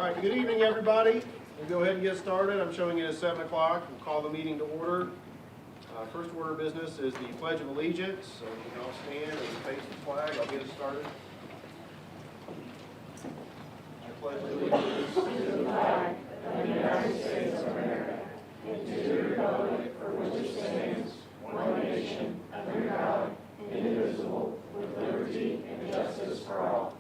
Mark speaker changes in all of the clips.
Speaker 1: All right, good evening, everybody. We'll go ahead and get started. I'm showing it at 7 o'clock. We'll call the meeting to order. First order of business is the Pledge of Allegiance. So we can all stand and face the flag. I'll get it started. I pledge allegiance to the flag of the United States of America and to the republic for which it stands, one nation, under God, indivisible, with liberty and justice for all.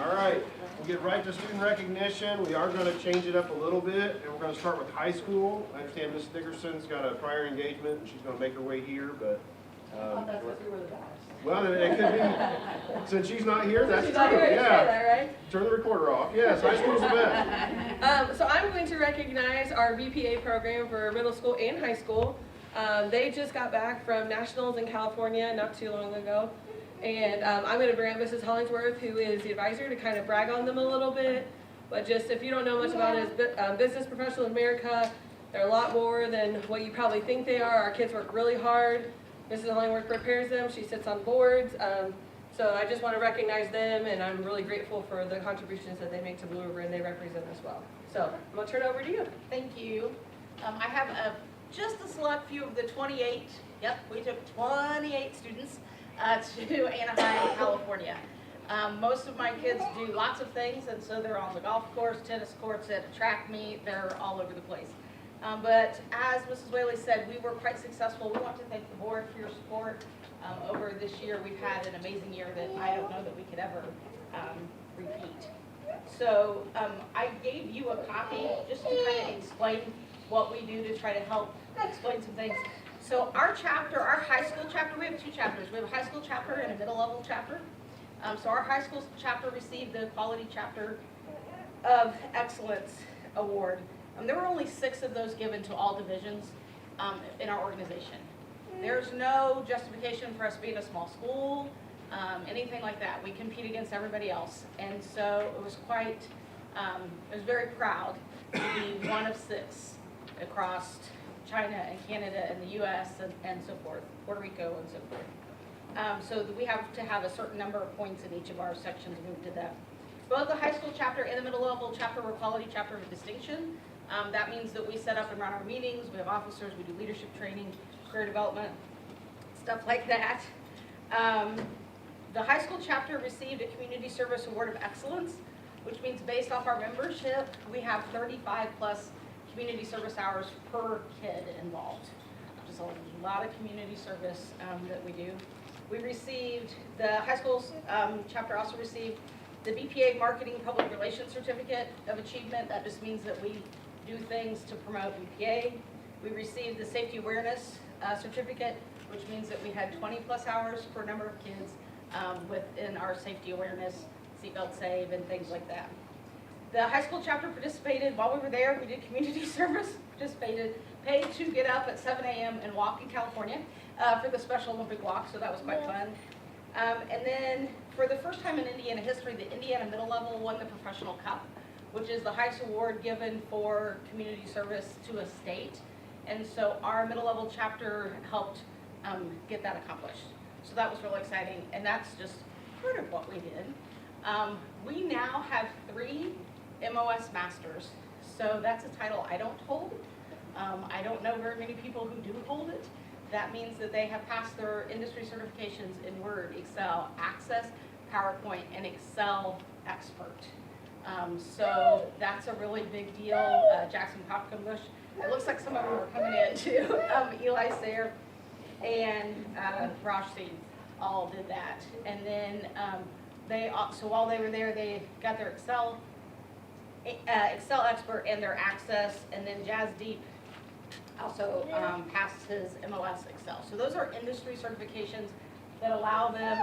Speaker 1: All right, we'll get right to student recognition. We are going to change it up a little bit, and we're going to start with high school. I understand Ms. Dickerson's got a prior engagement, and she's going to make her way here, but...
Speaker 2: that's because we were the best.
Speaker 1: Well, it could be, since she's not here, that's
Speaker 2: She's
Speaker 1: true,
Speaker 2: not here to say
Speaker 1: yeah.
Speaker 2: that, right?
Speaker 1: Turn the recorder off. Yes, high school's the best.
Speaker 2: So I'm going to recognize our VPA program for middle school and high school. They just got back from nationals in California not too long ago. And I'm going to bring up Mrs. Hollingsworth, who is the advisor, to kind of brag on them a little bit. But just if you don't know much about it, Business Professional in America, they're a lot more than what you probably think they are. Our kids work really hard. Mrs. Hollingworth prepares them. She sits on boards. So I just want to recognize them, and I'm really grateful for the contributions that they make to Blue River, and they represent us well. So I'm going to turn it over to you.
Speaker 3: Thank you. I have just a select few of the 28, yep, we took 28 students to Anaheim, California. Most of my kids do lots of things, and so they're on the golf course, tennis courts, at a track meet, they're all over the place. But as Mrs. Whaley said, we were quite successful. We want to thank the board for your support. Over this year, we've had an amazing year that I don't know that we could ever repeat. So I gave you a copy just to kind of explain what we do to try to help explain some things. So our chapter, our high school chapter, we have two chapters. We have a high school chapter and a middle level chapter. So our high school chapter received the Quality Chapter of Excellence Award. There were only 6 of those given to all divisions in our organization. There's no justification for us being a small school, anything like that. We compete against everybody else. And so it was quite, I was very proud to be one of 6 across China and Canada and the US and so forth, Puerto Rico and so forth. So we have to have a certain number of points in each of our sections, and we did that. Both the high school chapter and the middle level chapter were Quality Chapter of Distinction. That means that we set up and run our meetings, we have officers, we do leadership training, career development, stuff like that. The high school chapter received a Community Service Award of Excellence, which means based off our membership, we have 35 plus community service hours per kid involved, which is a lot of community service that we do. We received, the high school chapter also received the BPA Marketing Public Relations Certificate of Achievement. That just means that we do things to promote BPA. We received the Safety Awareness Certificate, which means that we had 20 plus hours per number of kids within our safety awareness, seatbelt save, and things like that. The high school chapter participated while we were there. We did community service, participated, paid to get up at 7 a.m. and walk in California for the Special Olympic Walk, so that was quite fun. And then for the first time in Indiana history, the Indiana Middle Level won the Professional Cup, which is the highest award given for community service to a state. And so our middle level chapter helped get that accomplished. So that was really exciting, and that's just part of what we did. We now have 3 MOS Masters, so that's a title I don't hold. I don't know very many people who do hold it. That means that they have passed their industry certifications in Word, Excel, Access, PowerPoint, and Excel Expert. So that's a really big deal. Jackson Hopkenbush, it looks like some of them are coming in too. Eli Sayre and Raj Singh all did that. And then so while they were there, they got their Excel Expert and their Access, and then Jazz Deep also passed his MOS Excel. So those are industry certifications that allow them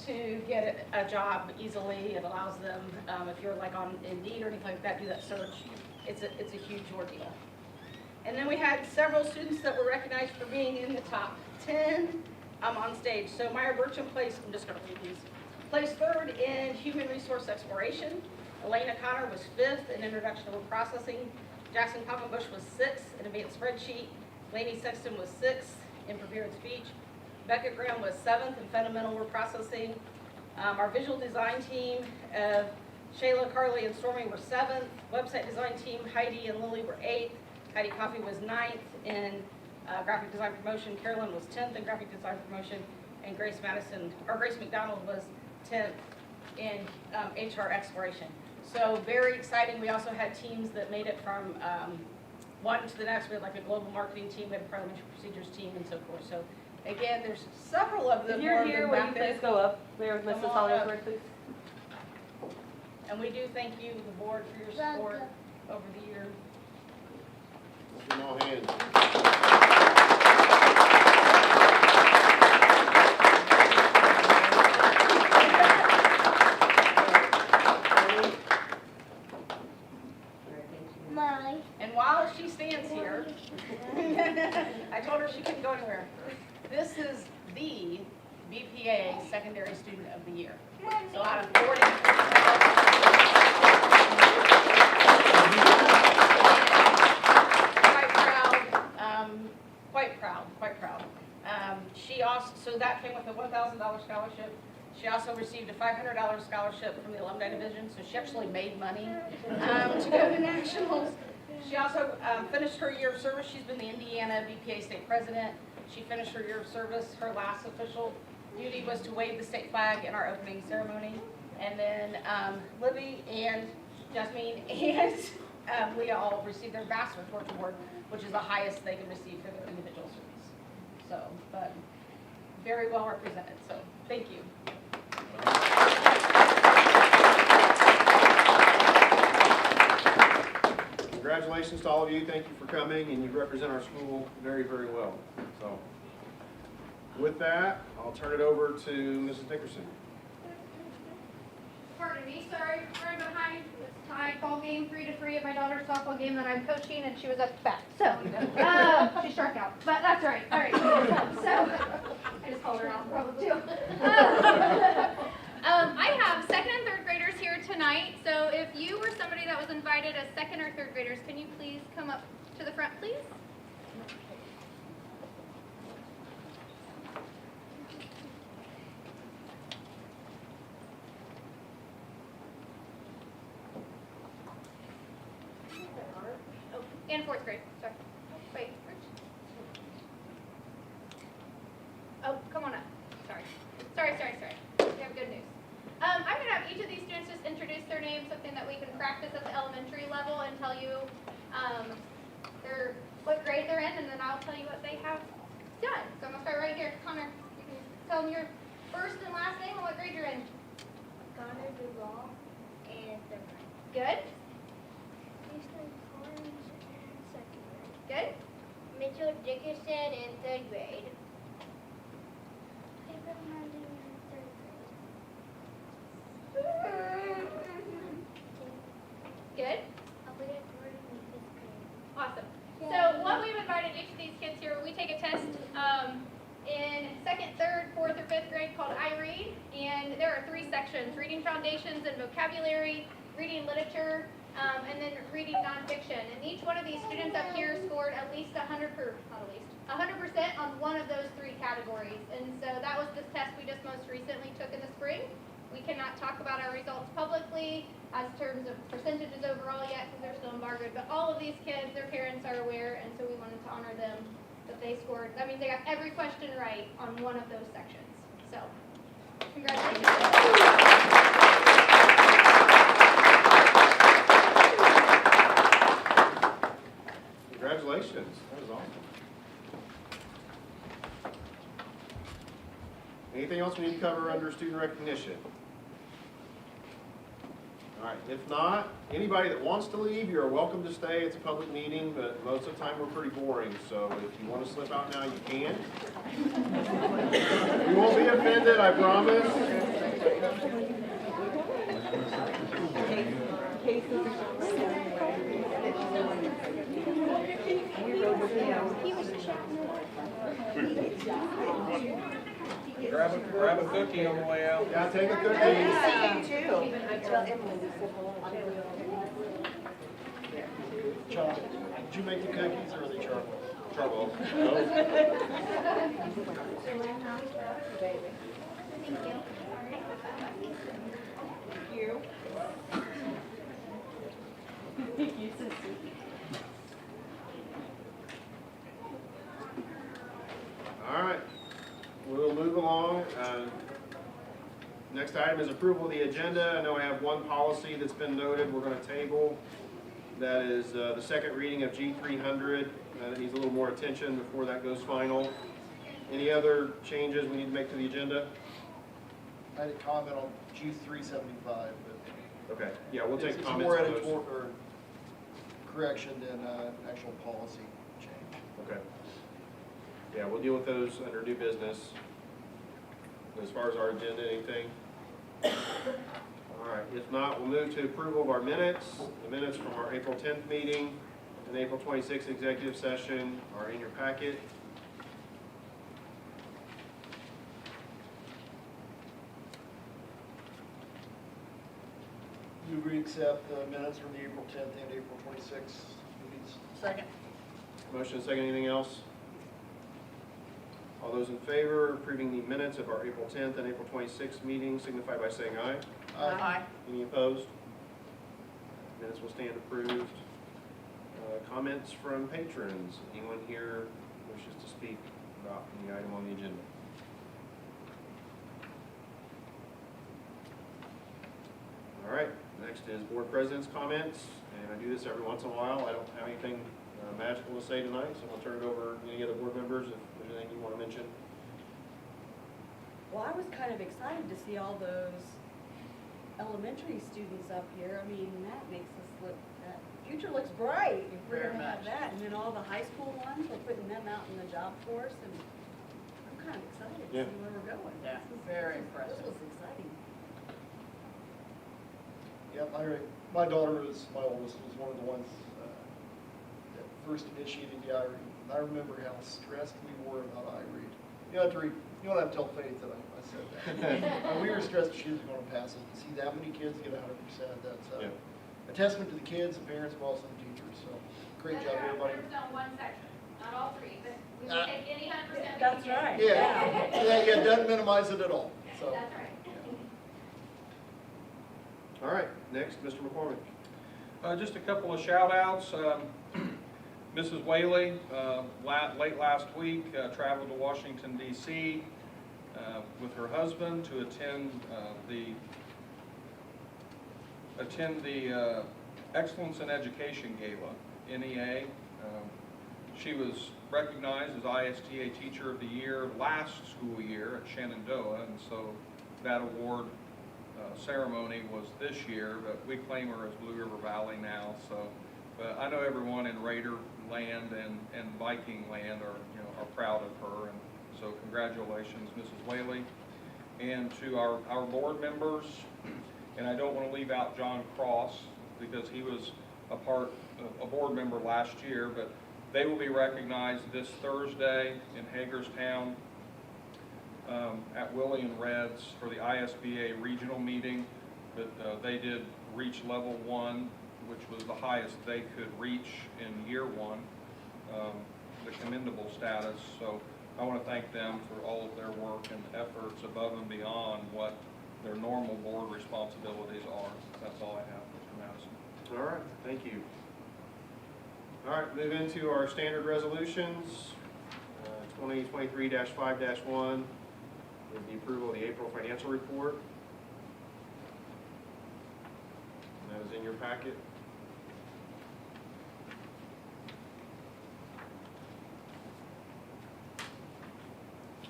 Speaker 3: to get a job easily. It allows them, if you're like on Indeed or anything like that, do that search. It's a huge ordeal. And then we had several students that were recognized for being in the top 10 on stage. So Meyer Burcham placed, I'm just going to read these, placed 3rd in Human Resource Exploration. Elena Connor was 5th in Introduction to Word Processing. Jackson Hopkenbush was 6th in Advanced Spreadsheet. Lainey Sexton was 6th in Prepared Speech. Becca Graham was 7th in Fundamental Word Processing. Our visual design team, Shayla, Carly, and Stormy were 7th. Website design team, Heidi and Lily were 8th. Heidi Coffey was 9th in graphic design promotion. Carolyn was 10th in graphic design promotion, and Grace McDonald was 10th in HR exploration. So very exciting. We also had teams that made it from one to the next. We had like a global marketing team, we had a parliamentary procedures team, and so forth. So again, there's several of them.
Speaker 2: If you're here, will you please go up there with
Speaker 3: Come
Speaker 2: Mrs.
Speaker 3: on up.
Speaker 2: Hollingsworth, please?
Speaker 3: And we do thank you, the board, for your support over the years.
Speaker 1: All hands.
Speaker 3: And while she stands here, I told her she couldn't go anywhere. This is the BPA Secondary Student of the Year. So out of 40. Quite proud. She also, so that came with a $1,000 scholarship. She also received a $500 scholarship from the alumni division, so she actually made money to go to nationals. She also finished her year of service. She's been the Indiana BPA state president. She finished her year of service. Her last official duty was to wave the state flag in our opening ceremony. And then Libby and Jasmine and Leah all received their Ambassador Torch Award, which is the highest they can receive for their individual service. So, but very well represented, so thank you.
Speaker 1: Congratulations to all of you. Thank you for coming, and you represent our school very, very well. So, with that, I'll turn it over to Mrs. Dickerson.
Speaker 4: Pardon me, sorry, right behind. It's tied ball game 3-3 at my daughter's softball game that I'm coaching, and she was at the bat. So, she struck out, but that's all right. All right. So, I just called her out probably too. I have 2nd and 3rd graders here tonight. So, if you were somebody that was invited as 2nd or 3rd graders, can you please come up to the front, please? And 4th grade, sorry. Wait, Rich? Oh, come on up. Sorry. We have good news. I'm going to have each of these students just introduce their name, something that we can practice at the elementary level, and tell you what grade they're in, and then I'll tell you what they have done. So I'm going to start right here. Connor, you can tell them your first and last name and what grade you're in.
Speaker 5: Connor Duvall and 3rd grade.
Speaker 4: Good?
Speaker 5: Houston Collins in 2nd grade.
Speaker 4: Good?
Speaker 5: Mitchell Dickerson in 3rd grade. Piper Harding in 3rd grade.
Speaker 4: Good?
Speaker 5: Aaliyah Gordon in 5th grade.
Speaker 4: Awesome. So what we've invited each of these kids here, we take a test in 2nd, 3rd, 4th, or 5th grade called iRead, and there are 3 sections: reading foundations and vocabulary, reading literature, and then reading nonfiction. And each one of these students up here scored at least 100% on one of those 3 categories. And so that was this test we just most recently took in the spring. We cannot talk about our results publicly as terms of percentages overall yet because they're still embargoed, but all of these kids, their parents are aware, and so we wanted to honor them that they scored. That means they got every question right on one of those sections. So, congratulations.
Speaker 1: Congratulations. That was awesome. Anything else we need to cover under student recognition? All right, if not, anybody that wants to leave, you're welcome to stay. It's a public meeting, but most of the time we're pretty boring, so if you want to slip out now, you can. You won't be offended, I promise.
Speaker 6: Grab a cookie on the way out.
Speaker 1: Yeah, take a cookie.
Speaker 7: Charlie, did you make the cookies or are they charcoal?
Speaker 1: Trouble.
Speaker 5: Thank you.
Speaker 6: Next item is approval of the agenda. I know I have one policy that's been noted we're going to table. That is the second reading of G300. That needs a little more attention before that goes final. Any other changes we need to make to the agenda?
Speaker 7: I had a comment on G375, but
Speaker 6: Okay, yeah, we'll take
Speaker 7: it's
Speaker 6: comments
Speaker 7: more
Speaker 6: on
Speaker 7: editorial
Speaker 6: those.
Speaker 7: or correction than actual policy change.
Speaker 6: Okay. Yeah, we'll deal with those under new business. As far as our agenda, anything? All right, if not, we'll move to approval of our minutes. The minutes from our April 10th meeting and April 26th executive session are in your packet.
Speaker 7: You re-accept the minutes from the April 10th and April 26th meetings?
Speaker 3: Second.
Speaker 6: Motion second, anything else? All those in favor of approving the minutes of our April 10th and April 26th meetings signify by saying aye.
Speaker 3: Aye.
Speaker 6: Any opposed? Minutes will stand approved. Comments from patrons. Anyone here wishes to speak about any item on the agenda? All right, next is board president's comments, and I do this every once in a while. I don't have anything magical to say tonight, so I'll turn it over to any other board members if there's anything you want to mention.
Speaker 1: Well, I was kind of excited to see all those elementary students up here. I mean, that makes us look, that future looks bright if we're
Speaker 3: Very
Speaker 1: gonna have
Speaker 3: much.
Speaker 1: that. And then all the high school ones, we're putting them out in the job force, and I'm kind of excited to
Speaker 6: Yeah.
Speaker 1: see where we're going.
Speaker 3: Yeah,
Speaker 1: This is-
Speaker 3: very
Speaker 1: This
Speaker 3: impressive.
Speaker 1: was exciting.
Speaker 7: Yeah, my daughter was, my oldest, was one of the ones that first initiated the iRead. And I remember how stressed we were about iRead. You don't have to read, you don't have to tell Faith that I said that. We were stressed she was going to pass it. To see that many kids get 100%, that's
Speaker 6: Yeah.
Speaker 7: a testament to the kids, the parents, but also the teachers. So great job, everybody.
Speaker 4: 100% on one section, not all three, but we
Speaker 7: Ah.
Speaker 4: will take any 100%.
Speaker 1: That's
Speaker 4: we can.
Speaker 1: right.
Speaker 7: Yeah, yeah, it doesn't minimize it at all. So.
Speaker 4: That's right.
Speaker 6: All right, next, Mr. McCormick.
Speaker 8: Just a couple of shout outs. Mrs. Whaley, late last week, traveled to Washington DC with her husband to attend the Excellence in Education Gala, NEA. She was recognized as ISTA Teacher of the Year last school year at Shenandoah, and so that award ceremony was this year, but we claim her as Blue River Valley now. So, but I know everyone in Raider land and Viking land are proud of her, and so congratulations, Mrs. Whaley. And to our board members, and I don't want to leave out John Cross because he was a board member last year, but they will be recognized this Thursday in Hagerstown at Willie and Red's for the ISBA regional meeting. But they did reach level 1, which was the highest they could reach in year 1, the commendable status. So I want to thank them for all of their work and efforts above and beyond what their normal board responsibilities are. That's all I have, Mr. Madison.
Speaker 6: All right, thank you. All right, move into our standard resolutions. 2023-5-1 is the approval of the April financial report. And that is in your packet.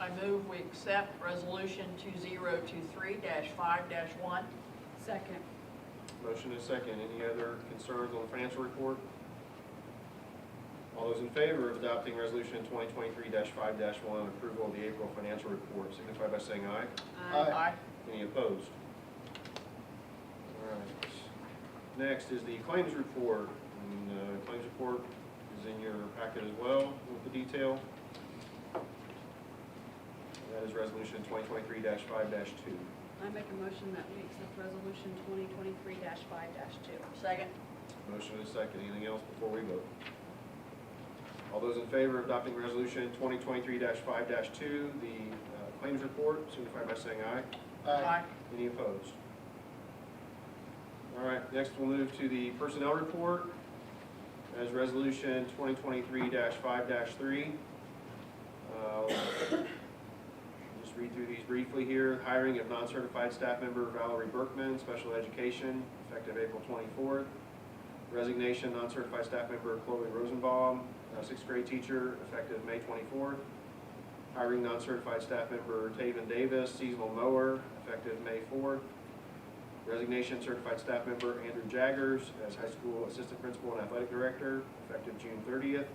Speaker 3: I move we accept resolution 2023-5-1.
Speaker 1: Second.
Speaker 6: Motion is second. Any other concerns on the financial report? All those in favor of adopting resolution 2023-5-1, approval of the April financial report, signify by saying aye.
Speaker 7: Aye.
Speaker 6: Any opposed? All right. Next is the claims report. And the claims report is in your packet as well with the detail. That is resolution 2023-5-2.
Speaker 1: I make a motion that we accept resolution 2023-5-2.
Speaker 3: Second.
Speaker 6: Motion is second. Anything else before we vote? All those in favor of adopting resolution 2023-5-2, the claims report, signify by saying aye.
Speaker 3: Aye.
Speaker 6: Any opposed? All right, next we'll move to the personnel report as resolution 2023-5-3. Just just read through these briefly here. Hiring of non-certified staff member Valerie Berkman, special education, effective April 24th. Resignation, non-certified staff member Chloe Rosenbaum, sixth grade teacher, effective May 24th. Hiring non-certified staff member Taven Davis, seasonal mower, effective May 4th. Resignation, certified staff member Andrew Jaggers as high school assistant principal and athletic director, effective June 30th.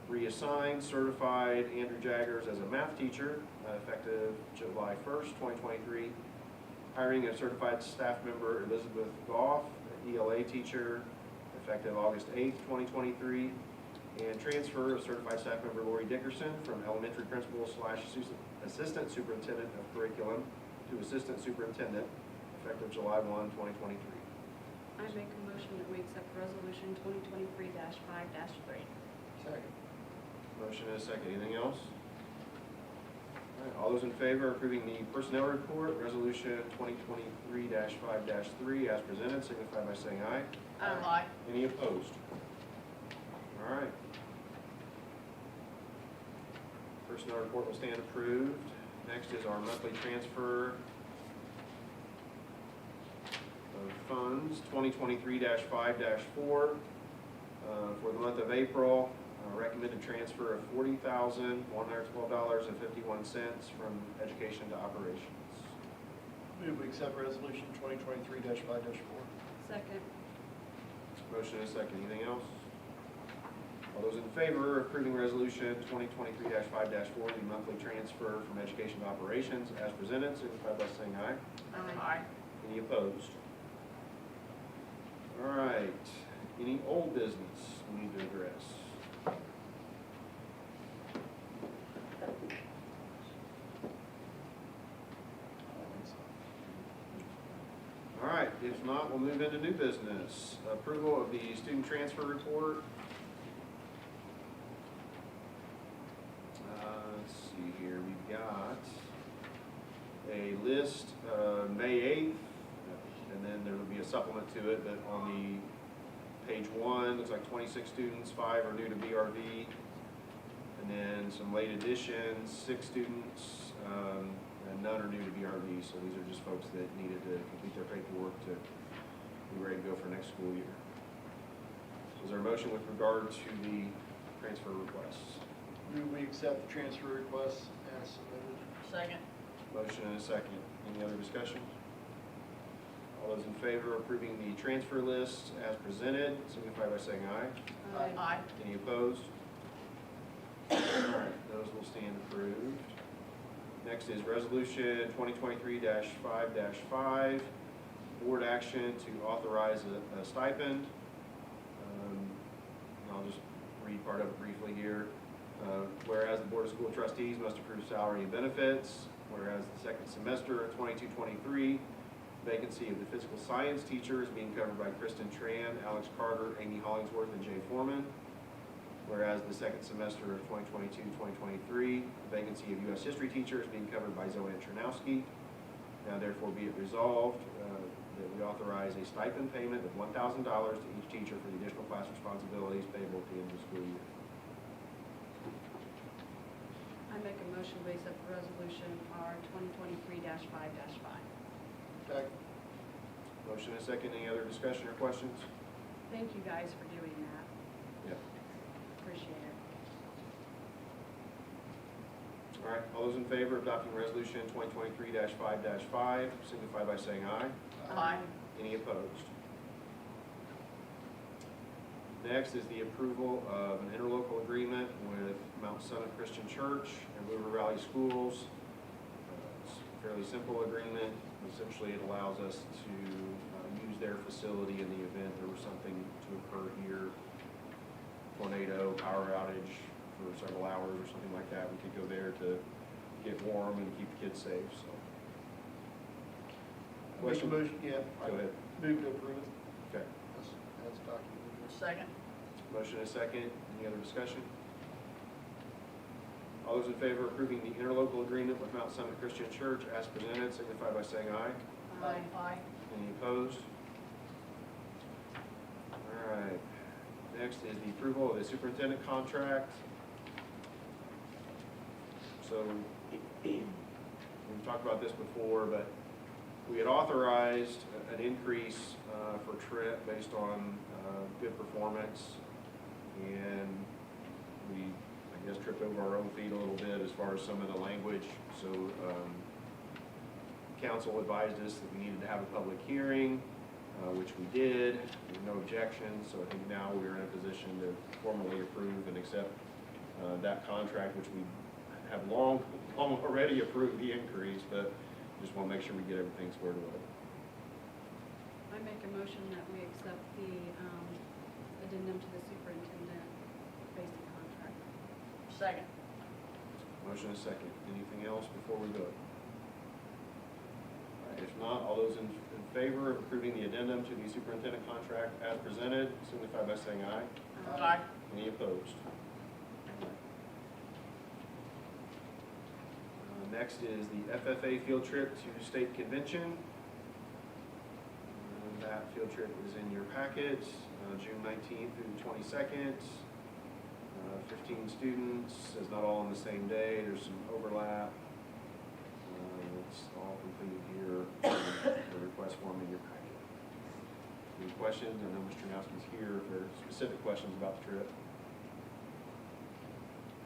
Speaker 6: Reassigned certified Andrew Jaggers as a math teacher, effective July 1st, 2023. Hiring a certified staff member Elizabeth Goff, ELA teacher, effective August 8th, 2023. And transfer of certified staff member Lori Dickerson from elementary principal / assistant superintendent of curriculum to assistant superintendent, effective July 1, 2023.
Speaker 1: I make a motion that we accept resolution 2023-5-3.
Speaker 7: Second.
Speaker 6: Motion is second. Anything else? All right, all those in favor of approving the personnel report, resolution 2023-5-3 as presented, signify by saying aye.
Speaker 3: Aye.
Speaker 6: Any opposed? All right. Personnel report will stand approved. Next is our monthly transfer of funds, 2023-5-4. For the month of April, recommended transfer of $40,112.51 from education to operations.
Speaker 7: Move we accept resolution 2023-5-4.
Speaker 1: Second.
Speaker 6: Motion is second. Anything else? All those in favor of approving resolution 2023-5-4, the monthly transfer from education to operations as presented, signify by saying aye.
Speaker 3: Aye.
Speaker 6: Any opposed? All right. Any old business we need to address? All right, if not, we'll move into new business. Approval of the student transfer report. Let's see here, we've got a list, May 8th, and then there will be a supplement to it, but on the page 1, looks like 26 students, 5 are new to BRV, and then some late additions, 6 students, and none are new to BRV, so these are just folks that needed to complete their paperwork to be ready to go for next school year. So is there a motion with regard to the transfer requests?
Speaker 7: Move we accept the transfer requests as submitted.
Speaker 3: Second.
Speaker 6: Motion and a second. Any other discussion? All those in favor of approving the transfer list as presented, signify by saying aye.
Speaker 3: Aye.
Speaker 6: Any opposed? All right, those will stand approved. Next is resolution 2023-5-5, board action to authorize a stipend. I'll just read part of it briefly here. Whereas the Board of School Trustees must approve salary and benefits, whereas the second semester of 22-23, vacancy of the physical science teacher is being covered by Kristen Tran, Alex Carter, Amy Hollingsworth, and Jay Foreman. Whereas the second semester of 2022-2023, the vacancy of U.S. history teacher is being covered by Zoe Chernowski. Now therefore be it resolved that we authorize a stipend payment of $1,000 to each teacher for the additional class responsibilities payable at the end of the school year.
Speaker 1: I make a motion we accept resolution R 2023-5-5.
Speaker 7: Second.
Speaker 6: Motion and second. Any other discussion or questions?
Speaker 1: Thank you guys for doing that.
Speaker 6: Yep.
Speaker 1: Appreciate it.
Speaker 6: All right, all those in favor of adopting resolution 2023-5-5, signify by saying aye.
Speaker 3: Aye.
Speaker 6: Any opposed? Next is the approval of an interlocal agreement with Mount Summit Christian Church and River Valley Schools. It's a fairly simple agreement. Essentially, it allows us to use their facility in the event there was something to occur here, tornado, power outage for several hours or something like that. We could go there to get warm and keep the kids safe, so.
Speaker 7: Make a
Speaker 6: Question?
Speaker 7: motion, yeah.
Speaker 6: Go ahead.
Speaker 7: Move to approve it
Speaker 6: Okay.
Speaker 7: as documented.
Speaker 3: Second.
Speaker 6: Motion is second. Any other discussion? All those in favor of approving the interlocal agreement with Mount Summit Christian Church as presented, signify by saying aye.
Speaker 3: Aye.
Speaker 6: Any opposed? All right. Next is the approval of the superintendent contract. So we've talked about this before, but we had authorized an increase for Trip based on good performance, and we, I guess, tripped over our own feet a little bit as far as some of the language. So council advised us that we needed to have a public hearing, which we did. There were no objections, so I think now we are in a position to formally approve and accept that contract, which we have long already approved the increase, but just want to make sure we get everything squared away.
Speaker 1: I make a motion that we accept the addendum to the superintendent basic contract.
Speaker 3: Second.
Speaker 6: Motion is second. Anything else before we vote? All right, if not, all those in favor of approving the addendum to the superintendent contract as presented, signify by saying aye.
Speaker 3: Aye.
Speaker 6: Any opposed? Next is the FFA field trip to state convention. That field trip is in your packet, June 19th through the 22nd. 15 students, it's not all on the same day, there's some overlap. It's all completed here, the request form in your packet. Any questions? I know Mr. Janowski's here if there are specific questions about the trip.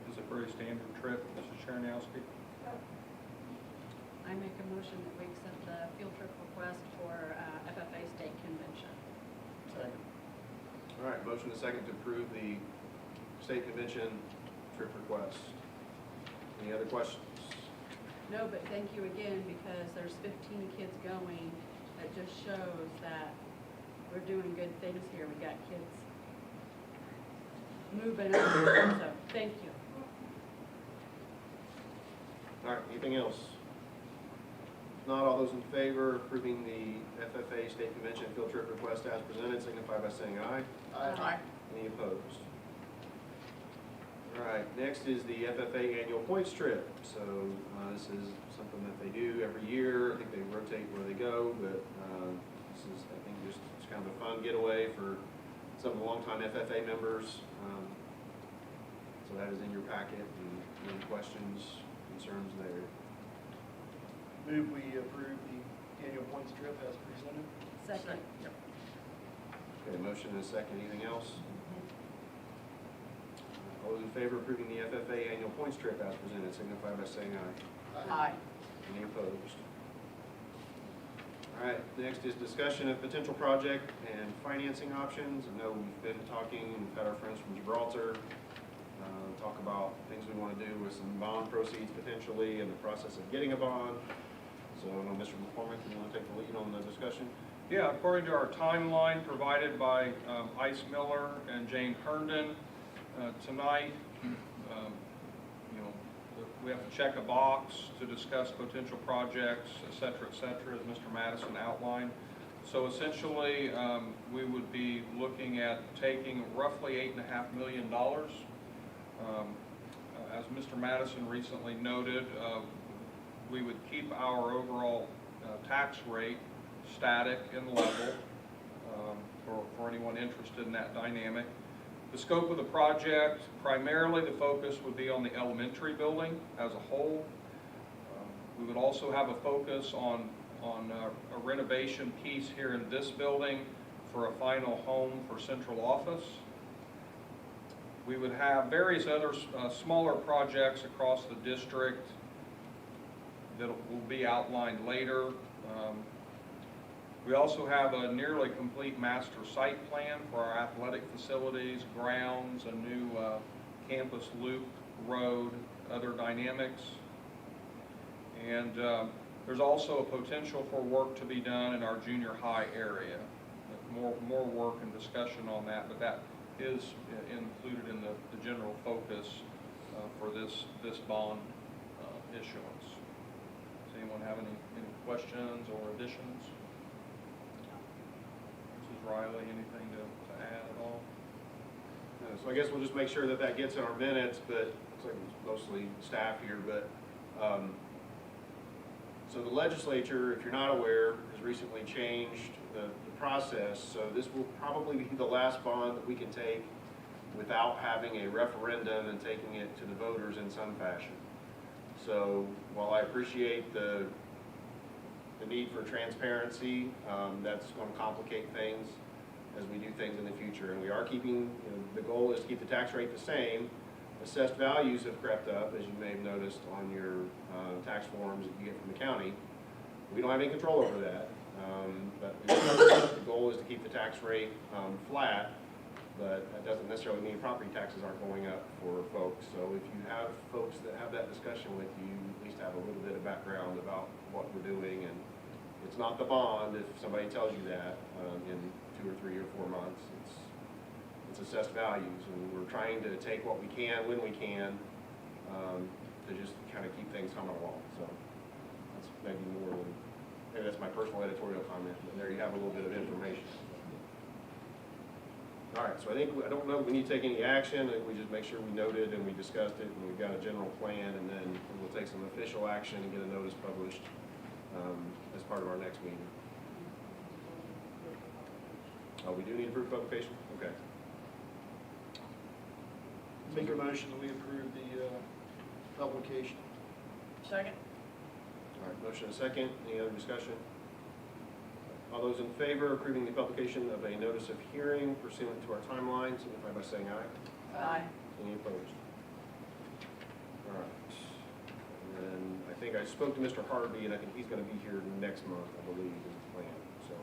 Speaker 8: It's a very standard trip, Mrs. Chernowski.
Speaker 1: I make a motion that we accept the field trip request for FFA state convention.
Speaker 7: Second.
Speaker 6: All right, motion is second to approve the state convention trip request. Any other questions?
Speaker 1: No, but thank you again, because there's 15 kids going. That just shows that we're doing good things here. We got kids moving up, so thank you.
Speaker 6: All right, anything else? If not, all those in favor of approving the FFA state convention field trip request as presented, signify by saying aye.
Speaker 3: Aye.
Speaker 6: Any opposed? All right, next is the FFA annual points trip. So this is something that they do every year. I think they rotate where they go, but this is, I think, just kind of a fun getaway for some of the longtime FFA members. So that is in your packet. And any questions, concerns there?
Speaker 7: Move we approve the annual points trip as presented.
Speaker 1: Second.
Speaker 6: Okay, motion and a second. Anything else? All those in favor of approving the FFA annual points trip as presented, signify by saying aye.
Speaker 3: Aye.
Speaker 6: Any opposed? All right, next is discussion of potential project and financing options. I know we've been talking, we've had our friends from Gibraltar talk about things we want to do with some bond proceeds potentially and the process of getting a bond. So, Mr. McCormick, do you want to take the lead on the discussion?
Speaker 8: Yeah, according to our timeline provided by Ice Miller and Jane Herndon, tonight, we have to check a box to discuss potential projects, et cetera, as Mr. Madison outlined. So essentially, we would be looking at taking roughly $8.5 million. As Mr. Madison recently noted, we would keep our overall tax rate static and level for anyone interested in that dynamic. The scope of the project, primarily the focus would be on the elementary building as a whole. We would also have a focus on a renovation piece here in this building for a final home for central office. We would have various other smaller projects across the district that will be outlined later. We also have a nearly complete master site plan for our athletic facilities, grounds, a new campus loop road, other dynamics. And there's also a potential for work to be done in our junior high area. More work and discussion on that, but that is included in the general focus for this bond issuance. Does anyone have any questions or additions? Mrs. Riley, anything to add at all?
Speaker 6: So I guess we'll just make sure that that gets in our minutes, but it looks like it's mostly staff here, but so the legislature, if you're not aware, has recently changed the process. So this will probably be the last bond that we can take without having a referendum and taking it to the voters in some fashion. So while I appreciate the need for transparency, that's going to complicate things as we do things in the future. And we are keeping, the goal is to keep the tax rate the same. Assessed values have crept up, as you may have noticed on your tax forms that you get from the county. We don't have any control over that. But the goal is to keep the tax rate flat, but that doesn't necessarily mean property taxes aren't going up for folks. So if you have folks that have that discussion with you, at least have a little bit of background about what we're doing. And it's not the bond if somebody tells you that in 2 or 3 or 4 months. It's assessed values, and we're trying to take what we can when we can to just kind of keep things humming along. So that's maybe that's my personal editorial comment, but there you have a little bit of information. All right, so I don't know if we need to take any action. I think we just make sure we noted and we discussed it, and we've got a general plan, and then we'll take some official action and get a notice published as part of our next meeting. Oh, we do need approved publication? Okay.
Speaker 7: Make a motion that we approve the publication.
Speaker 3: Second.
Speaker 6: All right, motion and second. Any other discussion? All those in favor of approving the publication of a notice of hearing pursuant to our timeline, signify by saying aye.
Speaker 3: Aye.
Speaker 6: Any opposed? All right. And then I think I spoke to Mr. Harvey, and I think he's going to be here next month, I believe, is the plan. So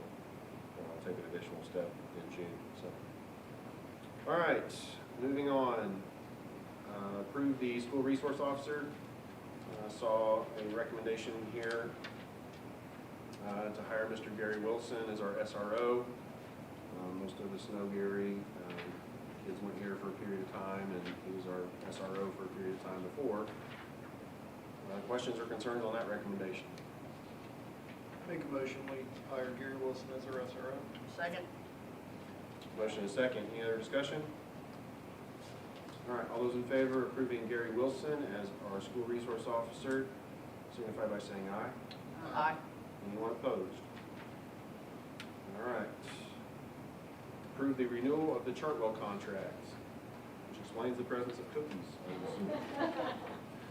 Speaker 6: I'll take an additional step in June. So, all right, moving on. Approve the school resource officer. Saw a recommendation here to hire Mr. Gary Wilson as our SRO. Most of us know Gary. Kids went here for a period of time, and he was our SRO for a period of time before. Questions or concerns on that recommendation?
Speaker 7: Make a motion, we hire Gary Wilson as our SRO.
Speaker 3: Second.
Speaker 6: Motion is second. Any other discussion? All right, all those in favor of approving Gary Wilson as our school resource officer, signify by saying aye.
Speaker 3: Aye.
Speaker 6: Anyone opposed? All right. Approve the renewal of the Chartwell contract, which explains the presence of cookies.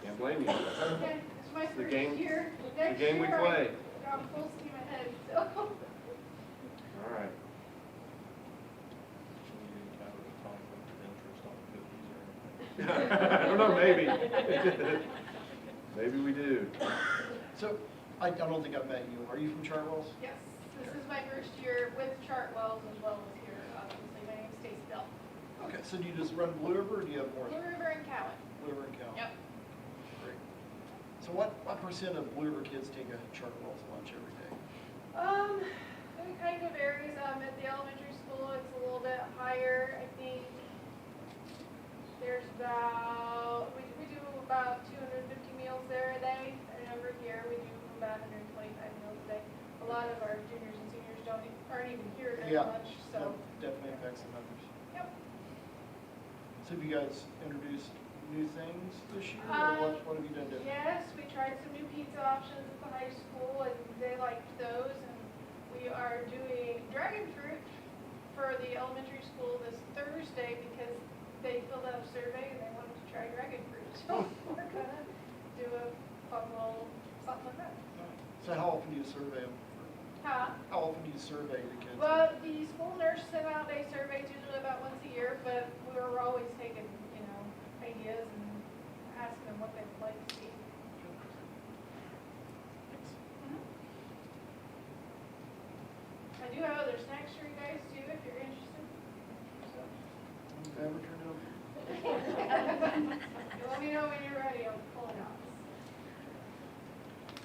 Speaker 6: Can't blame you.
Speaker 4: Okay, it's my
Speaker 6: The
Speaker 4: first
Speaker 6: game-
Speaker 4: year.
Speaker 6: The
Speaker 4: Next
Speaker 6: game we
Speaker 4: year,
Speaker 6: play.
Speaker 4: I'm full steam ahead, so.
Speaker 6: All right. I don't know, maybe. Maybe we do.
Speaker 7: So, I don't think I've met you. Are you from Chartwell's?
Speaker 4: Yes, this is my first year with Chartwells as well as here, obviously. My name is Stacy Bell.
Speaker 7: Okay, so do you just run Blue River, or do you have more?
Speaker 4: Blue River and Cowan.
Speaker 7: Blue River and Cal?
Speaker 4: Yep.
Speaker 7: Great. So what percent of Blue River kids take a Chartwell's lunch every day?
Speaker 4: It kind of varies. At the elementary school, it's a little bit higher. I think there's we do about 250 meals there a day. And over here, we do about 125 meals a day. A lot of our juniors and seniors aren't even here very
Speaker 7: Yeah.
Speaker 4: much, so.
Speaker 7: That definitely affects the numbers.
Speaker 4: Yep.
Speaker 7: So have you guys introduced new things this year, or what have you done different?
Speaker 4: Yes, we tried some new pizza options at the high school, and they liked those. And we are doing dragon fruit for the elementary school this Thursday because they filled out a survey and they wanted to try dragon fruit. So we're gonna do a fun little something like that.
Speaker 7: So how often do you survey them?
Speaker 4: Huh?
Speaker 7: How often do you survey the kids?
Speaker 4: Well, the school nurse sent out a survey usually about once a year, but we were always taking, ideas and asking them what they would like to see. I do have other snacks for you guys too, if you're interested. So,
Speaker 7: Never turn it over.
Speaker 4: you let me know when you're ready, I'll pull it out.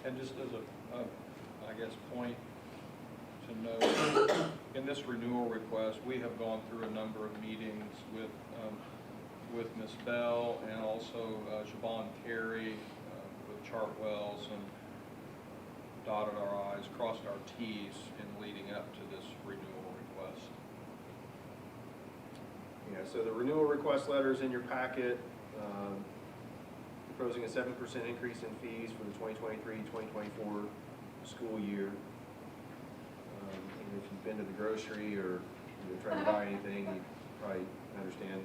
Speaker 8: And just as I guess, point to note, in this renewal request, we have gone through a number of meetings with Ms. Bell and also Siobhan Terry with Chartwells, and dotted our i's, crossed our t's in leading up to this renewal request.
Speaker 6: Yeah, so the renewal request letter is in your packet, proposing a 7% increase in fees for the 2023-2024 school year. And if you've been to the grocery or you're trying to buy anything, you probably understand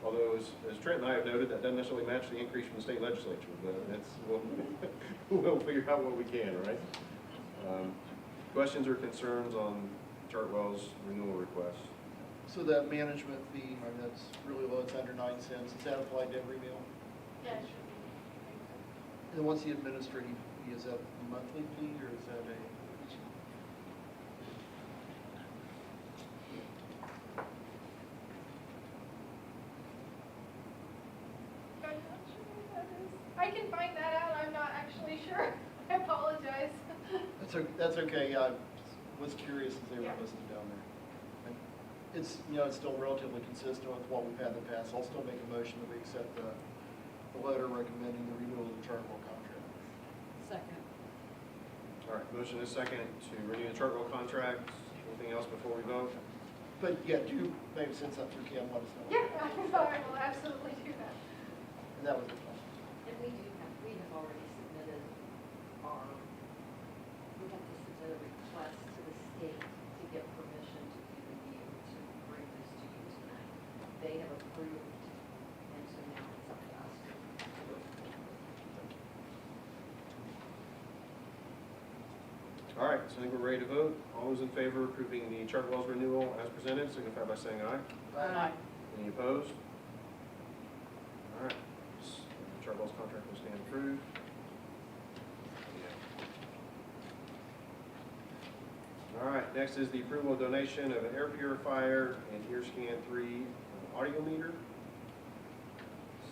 Speaker 6: Although, as Trent and I have noted, that doesn't necessarily match the increase from the state legislature, but that's, we'll figure out what we can, right? Questions or concerns on Chartwell's renewal request?
Speaker 7: So that management fee, I mean, that's really low, it's under 9 cents. Is that applied to every meal?
Speaker 4: Yeah,
Speaker 7: And then what's the administrative fee? Is that a monthly fee or is that a?
Speaker 4: I'm not sure what that is. I can find that out, I'm not actually sure. I apologize.
Speaker 7: That's okay, I was curious as they were
Speaker 4: Yeah.
Speaker 7: listed down there. And it's, you know, it's still relatively consistent with what we've had in the past. I'll still make a motion that we accept the letter recommending the renewal of the Chartwell contract.
Speaker 3: Second.
Speaker 6: All right, motion is second to renew the Chartwell contract. Anything else before we vote?
Speaker 7: But yeah, do, maybe send something through Kim, let us know.
Speaker 4: Yeah, I will absolutely do that.
Speaker 7: And that was it.
Speaker 9: And we have already submitted our, we have to submit a request to the state to get permission to even be able to bring this to you tonight. They have approved, and so now it's up to us to approve.
Speaker 6: All right, so I think we're ready to vote. All those in favor of approving the Chartwell's renewal as presented, signify by saying aye.
Speaker 3: Aye.
Speaker 6: Any opposed? All right, Chartwell's contract will stand approved. All right, next is the approval of donation of an air purifier and EarScan 3 audio meter.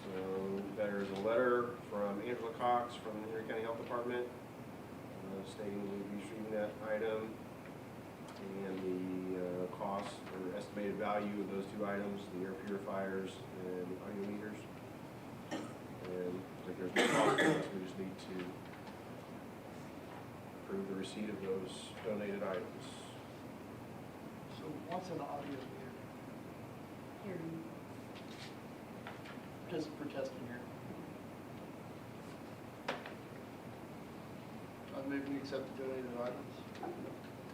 Speaker 6: So there's a letter from Angela Cox from the Henry County Health Department stating we'll be receiving that item and the cost or estimated value of those two items, the air purifiers and audio meters. And I think there's no cost to us, we just need to approve the receipt of those donated items.
Speaker 7: So what's an audio meter?
Speaker 9: Hearing.
Speaker 7: Just for testing here. I move we accept the donated items.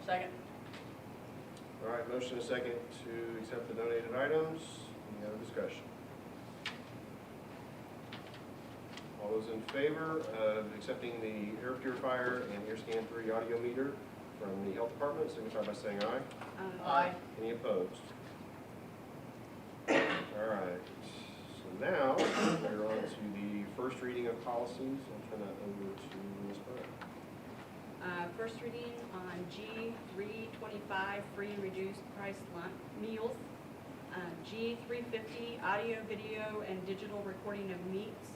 Speaker 3: Second.
Speaker 6: All right, motion is second to accept the donated items. Any other discussion? All those in favor of accepting the air purifier and EarScan 3 audio meter from the health department, signify by saying aye.
Speaker 3: Aye.
Speaker 6: Any opposed? All right, so now we're on to the first reading of policies. I'll turn that over to Ms. Burke.
Speaker 10: First reading on G325, free and reduced price meals. G350, audio, video, and digital recording of meets.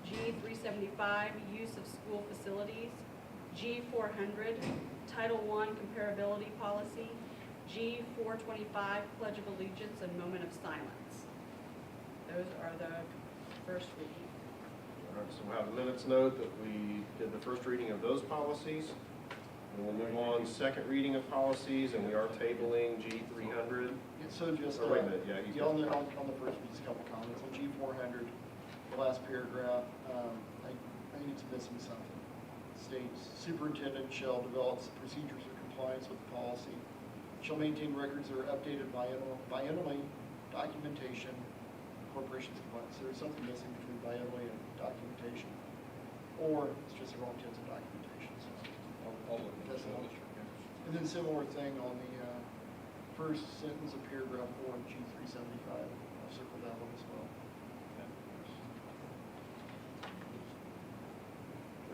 Speaker 10: G375, use of school facilities. G400, Title I comparability policy. G425, Pledge of Allegiance and moment of silence. Those are the first reading.
Speaker 6: All right, so we'll have the minutes note that we did the first reading of those policies. And we'll move on, second reading of policies, and we are tabling G300.
Speaker 7: So just,
Speaker 6: Oh, wait a minute, yeah,
Speaker 7: on the first, just a couple comments. On G400, the last paragraph, I think it's missing something. It states, superintendent shall develop procedures of compliance with the policy, shall maintain records that are updated biannually, documentation, corporations compliance. So there's something missing between biannually and documentation, or it's just the wrong tense of documentation. So.
Speaker 8: I'll look into
Speaker 7: That's
Speaker 8: that.
Speaker 7: all. And then similar thing on the first sentence of paragraph 4 in G375. I'll circle that one as well.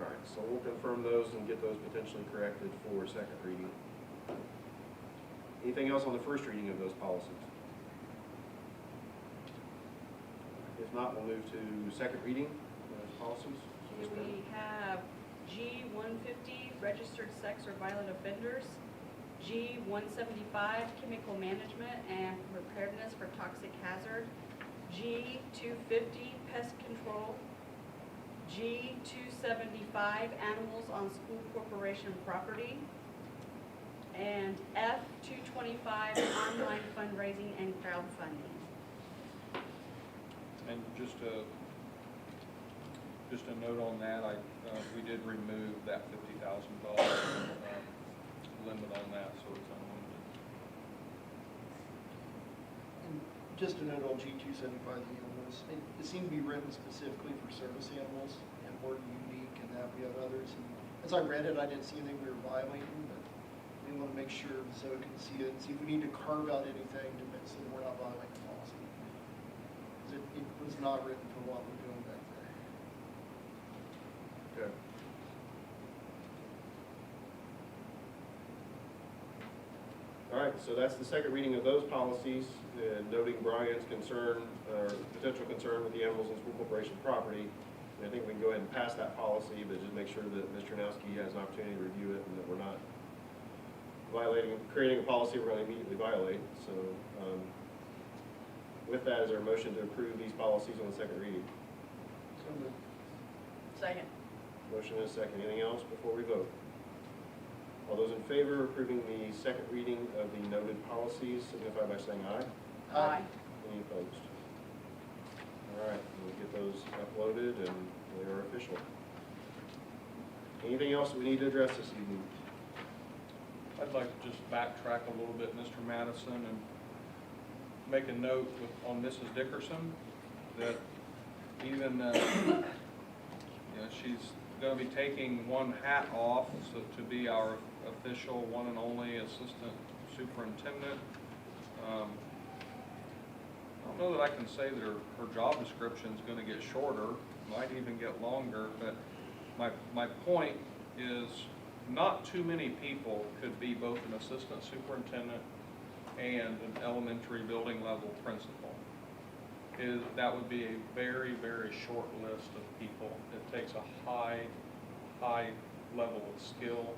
Speaker 6: All right, so we'll confirm those and get those potentially corrected for second reading. Anything else on the first reading of those policies? If not, we'll move to second reading of those policies.
Speaker 10: Here we have G150, registered sex or violent offenders. G175, chemical management and preparedness for toxic hazard. G250, pest control. G275, animals on school corporation property. And F225, online fundraising and crowdfunding.
Speaker 8: And just a note on that, we did remove that $50,000 limit on that, so it's unlimited.
Speaker 7: And Just a note on G275, the animals, it seemed to be written specifically for service animals and more unique in that we have others. And as I read it, I didn't see anything we were violating, but we want to make sure Zoe can see it and see if we need to carve out anything to make so that we're not violating the policy. Because it was not written for what we're doing back there.
Speaker 6: Okay. All right, so that's the second reading of those policies, and noting Brian's concern, or potential concern with the animals in school corporation property. And I think we can go ahead and pass that policy, but just make sure that Mr. Nowski has an opportunity to review it and that we're not violating, creating a policy we're going to immediately violate. So with that, is there a motion to approve these policies on the second reading?
Speaker 7: So moved.
Speaker 3: Second.
Speaker 6: Motion and a second. Anything else before we vote? All those in favor of approving the second reading of the noted policies signify by saying aye.
Speaker 3: Aye.
Speaker 6: Any opposed? All right, we'll get those uploaded and they are official. Anything else that we need to address this evening?
Speaker 8: I'd like to just backtrack a little bit, Mr. Madison, and make a note on Mrs. Dickerson that even, she's going to be taking one hat off so to be our official one and only assistant superintendent. I don't know that I can say that her job description is going to get shorter, might even get longer, but my point is not too many people could be both an assistant superintendent and an elementary building level principal. That would be a very, very short list of people. It takes a high level of skill,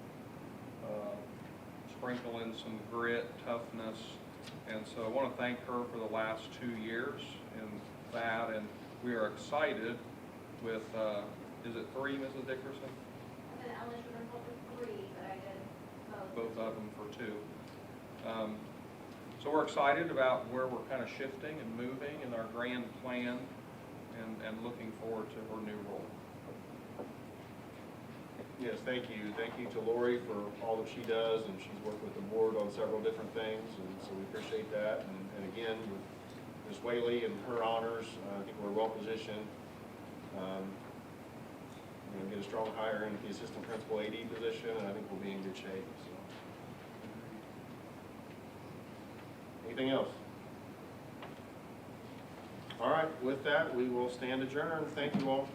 Speaker 8: sprinkle in some grit, toughness, and so I want to thank her for the last 2 years in that, and we are excited with, is it 3, Mrs. Dickerson?
Speaker 4: I've been elementary principal for 3, but I did
Speaker 8: Both of them for 2. So we're excited about where we're kind of shifting and moving in our grand plan, and looking forward to her new role.
Speaker 6: Yes, thank you. Thank you to Lori for all that she does, and she's worked with the board on several different things, and so we appreciate that. And again, with Ms. Whaley and her honors, I think we're well positioned. We're going to get a strong hire into the assistant principal AD position, and I think we'll be in good shape. So. Anything else? All right, with that, we will stand adjourned. Thank you all.